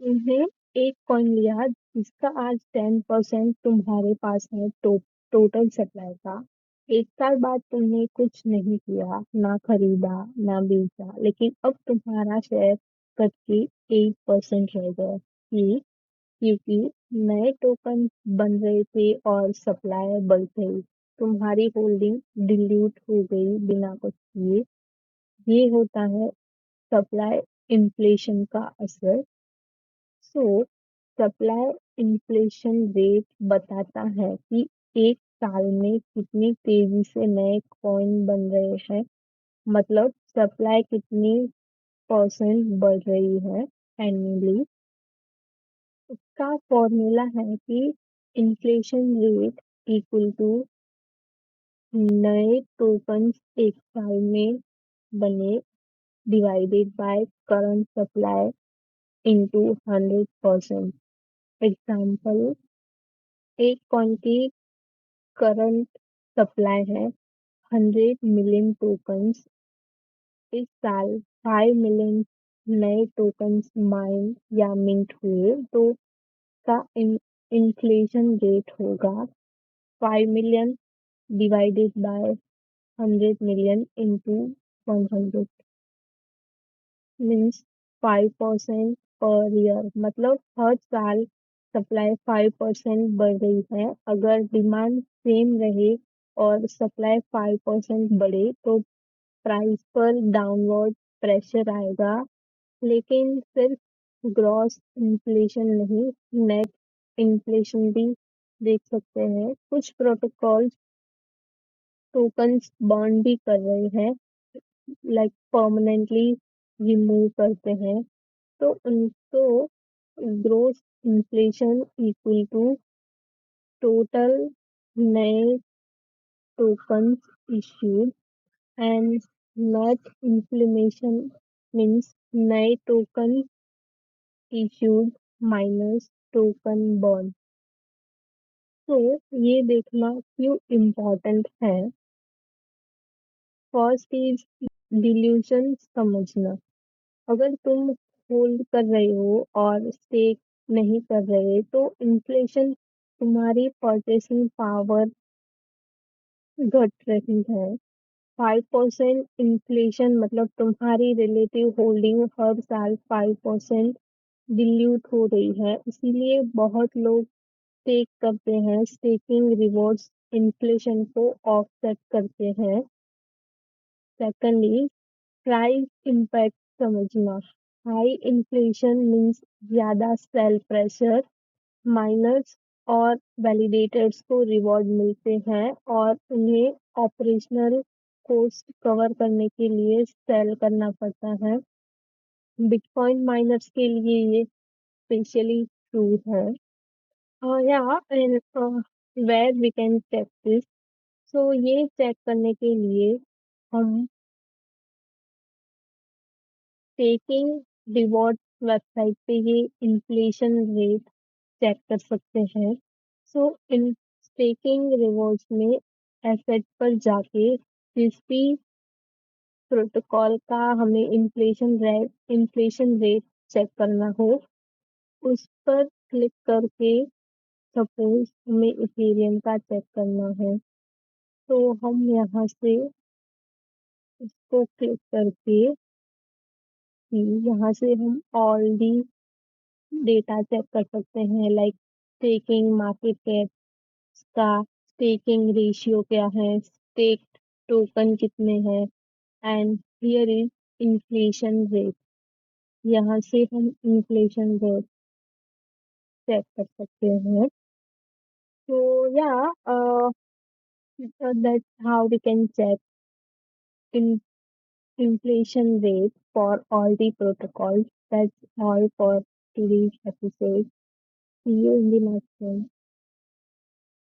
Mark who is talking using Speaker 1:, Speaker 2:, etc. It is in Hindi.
Speaker 1: तुमने एक कॉइन लिया जिसका आज 10% तुम्हारे पास है टोटल सप्लाई का। एक साल बाद तुमने कुछ नहीं किया, ना खरीदा ना बेचा, लेकिन अब तुम्हारा शेयर कट के 8% रह गया। ये क्योंकि नए टोकन बन रहे थे और सप्लाई बढ़ गई। तुम्हारी होल्डिंग डिल्यूट हो गई बिना कुछ किए। ये होता है सप्लाई इन्फ्लेशन का असर। सो सप्लाई इन्फ्लेशन रेट बताता है कि एक साल में कितनी तेजी से नए कॉइन बन रहे हैं, मतलब सप्लाई कितनी परसेंट बढ़ रही है एनुअली। इसका फॉर्मूला है कि इन्फ्लेशन रेट इक्वल टू नए टोकन्स एक साल में बने divided by current supply into 100%। Example, एक कॉइन की करंट सप्लाई है 100 मिलियन टोकन्स। इस साल 5 मिलियन नए टोकन्स माइन या मिंट हुए तो का इन्फ्लेशन रेट होगा 5 million divided by 100 million into 100 means 5% per year. मतलब हर साल सप्लाई 5% बढ़ रही है। अगर डिमांड सेम रहे और सप्लाई 5% बढ़े तो प्राइस पर डाउनवर्ड प्रेशर आएगा। लेकिन सिर्फ ग्रॉस इन्फ्लेशन नहीं, नेट इन्फ्लेशन भी देख सकते हैं। कुछ प्रोटोकॉल टोकन्स बर्न भी कर रहे हैं, लाइक परमानेंटली रिमूव करते हैं, तो उनको gross inflation equal to total नए tokens issued and net inflammation means नए token issued minus token burn. तो ये देखना क्यों इम्पोर्टेंट है। फर्स्ट इज डिल्यूशन समझना। अगर तुम होल्ड कर रहे हो और स्टेक नहीं कर रहे तो इन्फ्लेशन तुम्हारी परचेसिंग पावर घट रही है। 5% इन्फ्लेशन मतलब तुम्हारी रिलेटिव होल्डिंग हर साल 5% डिल्यूट हो रही है। इसीलिए बहुत लोग स्टेक करते हैं। स्टेकिंग रिवॉर्ड्स इन्फ्लेशन को ऑफसेट करते हैं। सेकंडली, प्राइस इम्पैक्ट समझना। हाई इन्फ्लेशन मीन्स ज्यादा सेल प्रेशर। माइनर्स और वैलिडेटर्स को रिवॉर्ड मिलते हैं और उन्हें ऑपरेशनल कॉस्ट कवर करने के लिए सेल करना पड़ता है। बिटकॉइन माइनर्स के लिए ये स्पेशली ट्रू है। या where we can check this. So ये चेक करने के लिए हम स्टेकिंग रिवॉर्ड वेबसाइट पे ये इन्फ्लेशन रेट चेक कर सकते हैं। सो इन स्टेकिंग रिवॉर्ड्स में एसेट पर जाके जिस भी प्रोटोकॉल का हमें इन्फ्लेशन रेट चेक करना हो उस पर क्लिक करके, सपोज हमें इथेरियम का चेक करना है तो हम यहाँ से इसको क्लिक करके यहाँ से हम ऑल दी डेटा चेक कर सकते हैं, लाइक स्टेकिंग मार्केट कैप का स्टेकिंग रेशियो क्या है, स्टेक टोकन कितने हैं, and here is inflation rate. यहाँ से हम इन्फ्लेशन रेट चेक कर सकते हैं। तो या that's how we can check in inflation rate for all the protocols. That's all for today's episode. See you in the next one.